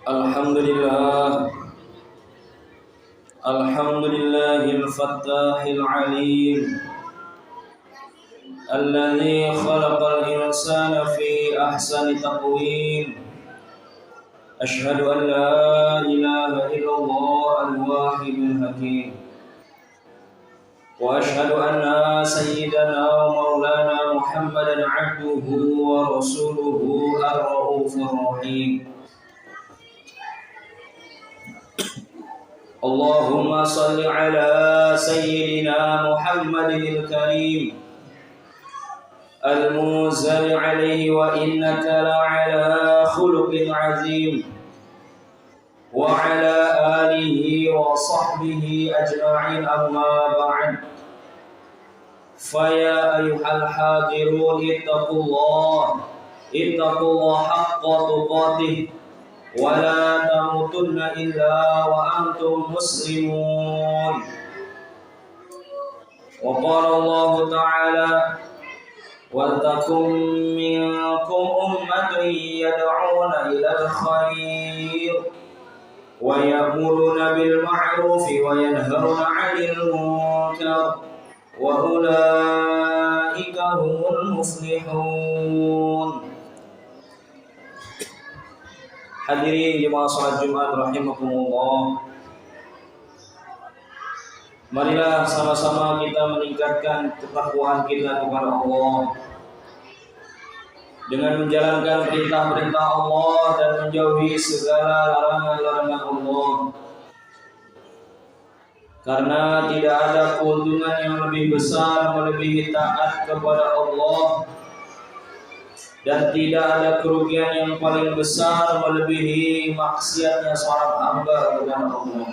Alhamdulillah, Alhamdulillahil Fattahil Alim, alladzi khalaqal insana fi ahsani taqwim. Ashhadu an la ilaha illallah al-wahidul hakim, wa ashhadu anna sayyidana wa maulana Muhammadan abduhu wa rasuluhu ar-raufur rahim. Allahumma salli ala sayyidina Muhammadil karim al-munzali alaihi wa innaka la'ala khuluqin azim wa ala alihi wa sahbihi ajma'in, amma ba'd. Faya ayyuhal hadirun ittaqullah haqqa tuqatih wa la tamutunna illa wa antum muslimun. Wa qala Allah ta'ala, wa takum minkum ummatun yad'una ilal khair wa ya'muruna bil ma'rufi wa yanhauna 'anil munkar wa ulaika humul muflihun. Hadirin jemaah salat Jumat rahimakumullah. Marilah sama-sama kita meningkatkan ketakwaan kita kepada Allah dengan menjalankan perintah-perintah Allah dan menjauhi segala larangan-larangan Allah. Karena tidak ada keuntungan yang lebih besar melebihi taat kepada Allah, dan tidak ada kerugian yang paling besar melebihi maksiatnya seorang hamba kepada Allah.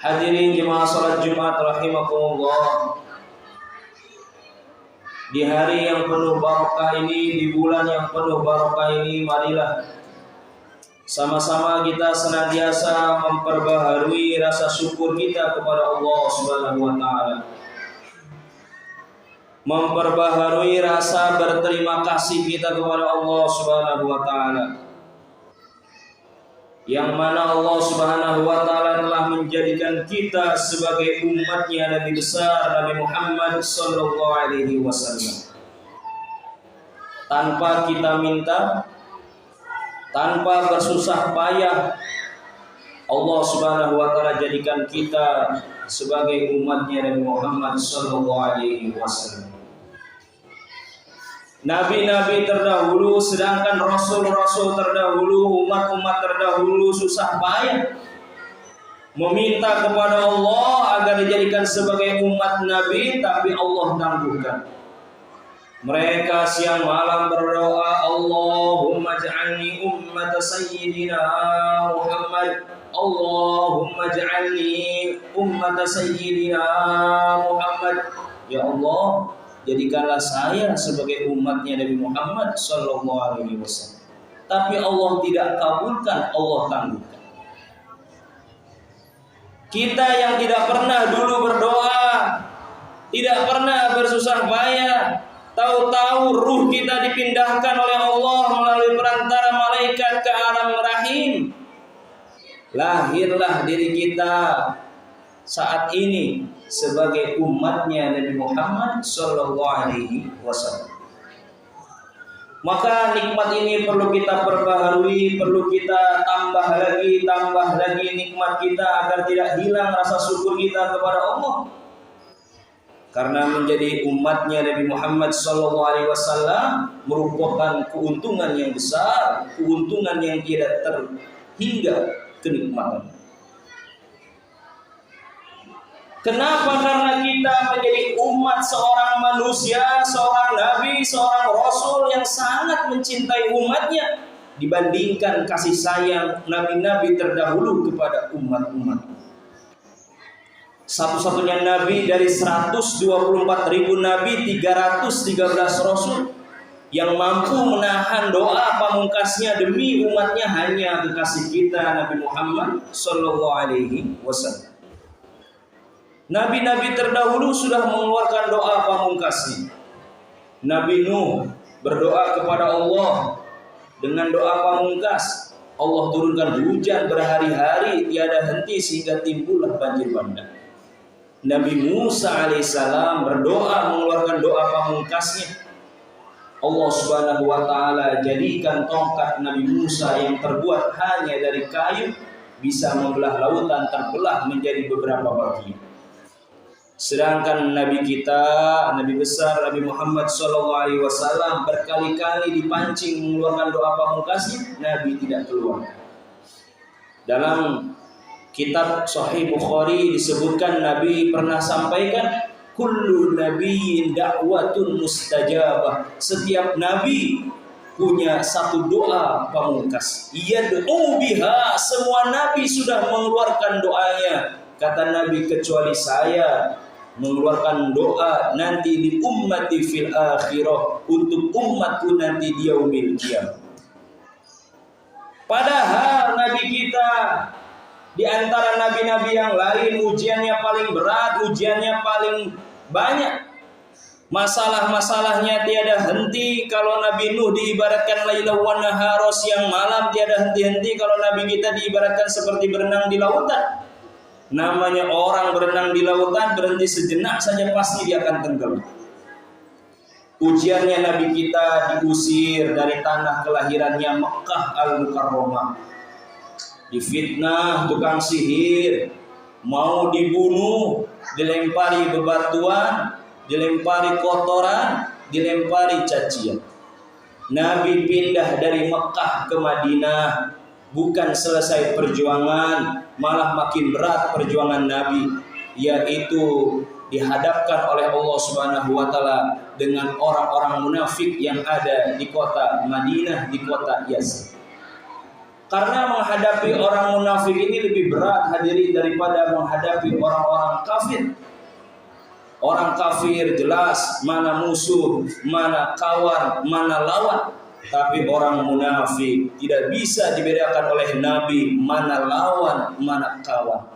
Hadirin jemaah salat Jumat rahimakumullah. Di hari yang penuh barokah ini, di bulan yang penuh barokah ini, marilah sama-sama kita senantiasa memperbaharui rasa syukur kita kepada Allah Subhanahu wa taala. Memperbaharui rasa berterima kasih kita kepada Allah Subhanahu wa taala, yang mana Allah Subhanahu wa taala telah menjadikan kita sebagai umatnya Nabi besar Nabi Muhammad sallallahu alaihi wasallam. Tanpa kita minta, tanpa bersusah payah, Allah Subhanahu wa taala jadikan kita sebagai umatnya Nabi Muhammad sallallahu alaihi wasallam. Nabi-nabi terdahulu, sedangkan rasul-rasul terdahulu, umat-umat terdahulu susah payah meminta kepada Allah agar dijadikan sebagai umat Nabi, tapi Allah tangguhkan. Mereka siang malam berdoa, Allahumma ja'alni ummata sayyidina Muhammad, Allahumma ja'alni ummata sayyidina Muhammad. Ya Allah, jadikanlah saya sebagai umatnya Nabi Muhammad sallallahu alaihi wasallam. Tapi Allah tidak kabulkan, Allah tangguhkan. Kita yang tidak pernah dulu berdoa, tidak pernah bersusah payah, tahu-tahu ruh kita dipindahkan oleh Allah melalui perantara malaikat ke alam rahim. Lahirlah diri kita saat ini sebagai umatnya Nabi Muhammad sallallahu alaihi wasallam. Maka nikmat ini perlu kita perbaharui, perlu kita tambah lagi nikmat kita agar tidak hilang rasa syukur kita kepada Allah. Karena menjadi umatnya Nabi Muhammad sallallahu alaihi wasallam merupakan keuntungan yang besar, keuntungan yang tidak terhingga kenikmatan. Kenapa? Karena kita menjadi umat seorang manusia, seorang nabi, seorang rasul yang sangat mencintai umatnya dibandingkan kasih sayang nabi-nabi terdahulu kepada umat-umat. Satu-satunya nabi dari 124.000 nabi, 313 rasul yang mampu menahan doa pamungkasnya demi umatnya hanya kekasih kita Nabi Muhammad sallallahu alaihi wasallam. Nabi-nabi terdahulu sudah mengeluarkan doa pamungkasnya. Nabi Nuh berdoa kepada Allah, dengan doa pamungkas. Allah turunkan hujan berhari-hari tiada henti sehingga timbullah banjir bandang. Nabi Musa alaihissalam berdoa mengeluarkan doa pamungkasnya. Allah Subhanahu wa taala jadikan tongkat Nabi Musa yang terbuat hanya dari kayu bisa membelah lautan terbelah menjadi beberapa bagian. Sedangkan Nabi kita, Nabi besar Nabi Muhammad SAW berkali-kali dipancing mengeluarkan doa pamungkasnya, Nabi tidak keluar. Dalam kitab Sahih Bukhari disebutkan Nabi pernah sampaikan, kullu nabiyyin da'watun mustajabah. Setiap nabi punya satu doa pamungkas. Yad'u biha, semua nabi sudah mengeluarkan doanya. Kata Nabi kecuali saya mengeluarkan doa nanti di ummati fil akhirah, untuk umatku nanti di yaumil qiyamah. Padahal Nabi kita di antara nabi-nabi yang lain ujiannya paling berat, ujiannya paling banyak. Masalah-masalahnya tiada henti. Kalau Nabi Nuh diibaratkan lailan wa nahara, siang malam tiada henti-henti. Kalau Nabi kita diibaratkan seperti berenang di lautan. Namanya orang berenang di lautan, berhenti sejenak saja pasti dia akan tenggelam. Ujiannya Nabi kita diusir dari tanah kelahirannya Mekah Al-Mukarramah. Difitnah tukang sihir, mau dibunuh, dilempari bebatuan, dilempari kotoran, dilempari cacian. Nabi pindah dari Mekah ke Madinah, bukan selesai perjuangan, malah makin berat perjuangan Nabi, yaitu dihadapkan oleh Allah Subhanahu wa taala dengan orang-orang munafik yang ada di kota Madinah, di kota Yasrib. Karena menghadapi orang munafik ini lebih berat hadirin daripada menghadapi orang-orang kafir. Orang kafir jelas mana musuh, mana kawan, mana lawan. Tapi orang munafik tidak bisa dibedakan oleh Nabi mana lawan, mana kawan.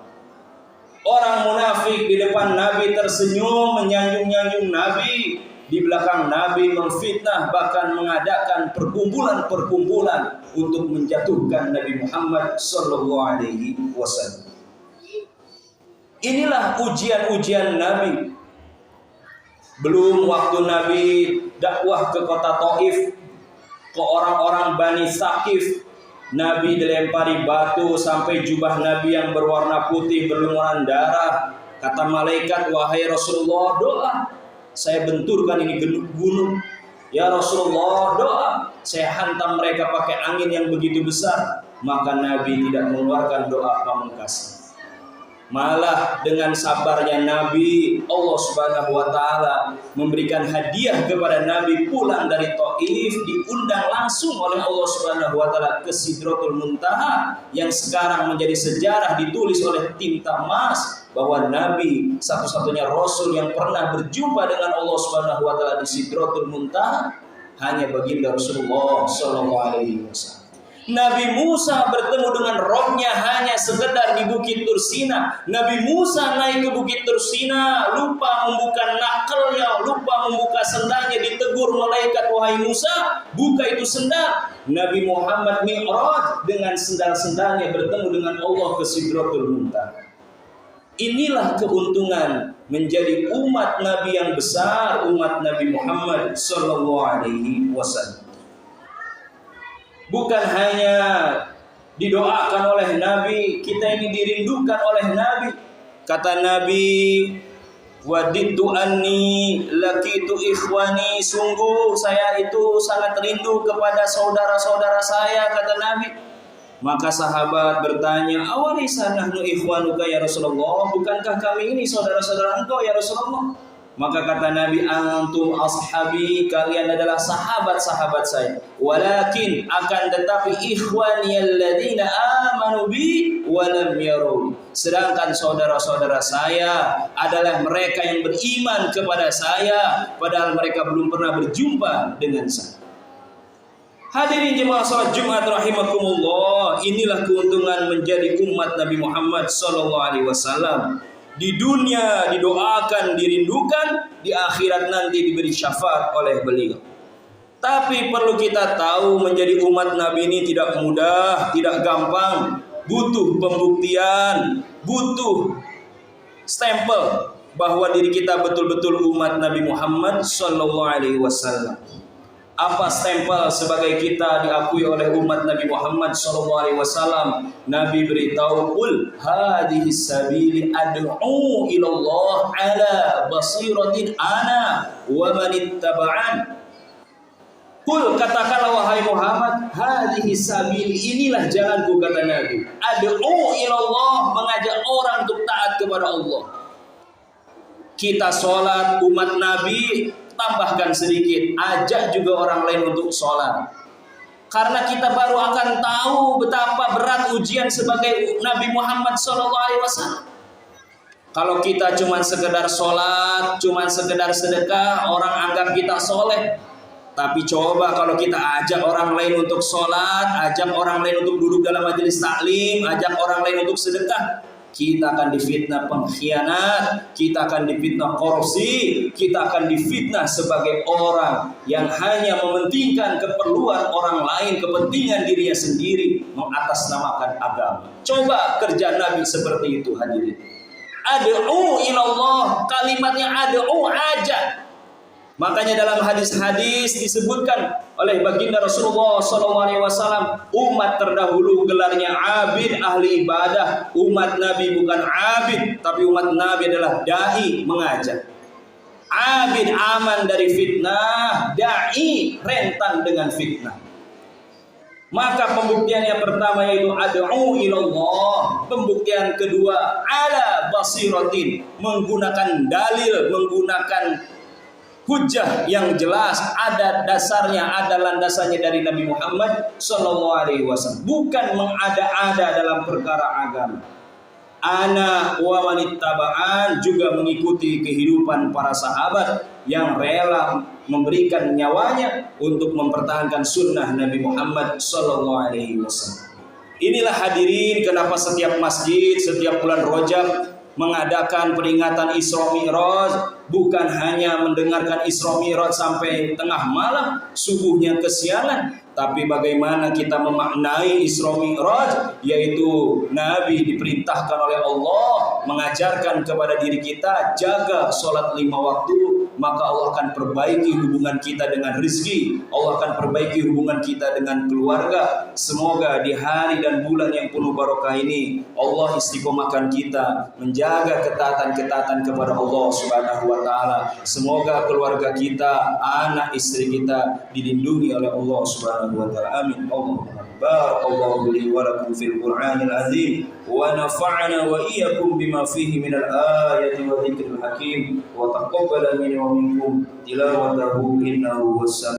Orang munafik di depan Nabi tersenyum, menyanjung-nyanjung Nabi. Di belakang Nabi memfitnah, bahkan mengadakan perkumpulan-perkumpulan untuk menjatuhkan Nabi Muhammad SAW. Inilah ujian-ujian Nabi. Belum waktu Nabi dakwah ke kota Taif, ke orang-orang Bani Saqif, Nabi dilempari batu sampai jubah Nabi yang berwarna putih berlumuran darah. Kata malaikat, wahai Rasulullah, doa, saya benturkan ini gunung. Ya Rasulullah, doa, saya hantam mereka pakai angin yang begitu besar. Maka Nabi tidak mengeluarkan doa pamungkas. Malah dengan sabarnya Nabi, Allah Subhanahu wa taala memberikan hadiah kepada Nabi. Pulang dari Taif diundang langsung oleh Allah Subhanahu wa taala ke Sidratul Muntaha, yang sekarang menjadi sejarah ditulis oleh tinta emas bahwa Nabi satu-satunya Rasul yang pernah berjumpa dengan Allah Subhanahu wa taala di Sidratul Muntaha hanya baginda Rasulullah sallallahu alaihi wasallam. Nabi Musa bertemu dengan Robnya hanya sekedar di Bukit Tursina. Nabi Musa naik ke Bukit Tursina, lupa membuka nakalnya, lupa membuka sendalnya, ditegur malaikat, wahai Musa, buka itu sendal. Nabi Muhammad mi'raj dengan sendal-sendalnya bertemu dengan Allah ke Sidratul Muntaha. Inilah keuntungan menjadi umat Nabi yang besar, umat Nabi Muhammad sallallahu alaihi wasallam. Bukan hanya didoakan oleh Nabi, kita ini dirindukan oleh Nabi. Kata Nabi, wadidtu anni laqitu ikhwani, sungguh saya itu sangat rindu kepada saudara-saudara saya, kata Nabi. Maka sahabat bertanya, awalaysa nahnu ikhwanuka ya Rasulullah, bukankah kami ini saudara-saudara engkau ya Rasulullah? Maka kata Nabi, antum ashabi, kalian adalah sahabat-sahabat saya. Walakin, akan tetapi ikhwani alladzina amanu bi walam yaruni. Sedangkan saudara-saudara saya adalah mereka yang beriman kepada saya, padahal mereka belum pernah berjumpa dengan saya. Hadirin jemaah salat Jumat rahimakumullah, inilah keuntungan menjadi umat Nabi Muhammad sallallahu alaihi wasallam. Di dunia didoakan, dirindukan, di akhirat nanti diberi syafaat oleh beliau. Tapi perlu kita tahu menjadi umat Nabi ini tidak mudah, tidak gampang, butuh pembuktian, butuh stempel bahwa diri kita betul-betul umat Nabi Muhammad sallallahu alaihi wasallam. Apa stempel sebagai kita diakui oleh umat Nabi Muhammad sallallahu alaihi wasallam? Nabi beritahu, "Qul hadhihi sabili ad'u ila Allah ala basiratin ana wa man ittaba'an." Qul, katakanlah wahai Muhammad, hadhihi sabili, inilah jalanku, kata Nabi. Ad'u ila Allah, mengajak orang untuk taat kepada Allah. Kita sholat umat Nabi, tambahkan sedikit, ajak juga orang lain untuk sholat. Karena kita baru akan tahu betapa berat ujian sebagai Nabi Muhammad SAW. Kalau kita cuma sekedar sholat, cuma sekedar sedekah, orang anggap kita soleh. Tapi coba kalau kita ajak orang lain untuk sholat, ajak orang lain untuk duduk dalam majelis taklim, ajak orang lain untuk sedekah, kita akan difitnah pengkhianat, kita akan difitnah korupsi, kita akan difitnah sebagai orang yang hanya mementingkan keperluan orang lain, kepentingan dirinya sendiri, mengatasnamakan agama. Coba kerja Nabi seperti itu, hadirin. Ad'u ilallah, kalimatnya ad'u, ajak. Makanya dalam hadis-hadis disebutkan oleh baginda Rasulullah SAW, umat terdahulu gelarnya abid, ahli ibadah. Umat Nabi bukan abid, tapi umat Nabi adalah dai, mengajak. Abid aman dari fitnah, dai rentan dengan fitnah. Maka pembuktian yang pertama yaitu ad'u ilallah. Pembuktian kedua ala basiratin, menggunakan dalil, menggunakan hujjah yang jelas, ada dasarnya, ada landasannya dari Nabi Muhammad SAW. Bukan mengada-ada dalam perkara agama. Ana wa manittaba'an, juga mengikuti kehidupan para sahabat yang rela memberikan nyawanya untuk mempertahankan sunnah Nabi Muhammad SAW. Inilah hadirin kenapa setiap masjid, setiap bulan Rajab mengadakan peringatan Isra Mi'raj, bukan hanya mendengarkan Isra Mi'raj sampai tengah malam, subuhnya kesiangan, tapi bagaimana kita memaknai Isra Mi'raj, yaitu Nabi diperintahkan oleh Allah mengajarkan kepada diri kita jaga sholat 5 waktu, maka Allah akan perbaiki hubungan kita dengan rizki, Allah akan perbaiki hubungan kita dengan keluarga. Semoga di hari dan bulan yang penuh barokah ini Allah istiqomahkan kita menjaga ketaatan-ketaatan kepada Allah Subhanahu wa taala. Semoga keluarga kita, anak istri kita dilindungi oleh Allah Subhanahu wa taala. Amin. Allahumma barakallahu li wa lakum fil Qur'anil azim wa nafa'ana wa iyyakum bima fihi minal ayati wa dzikril hakim wa taqabbala minni wa minkum tilawatahu innahu was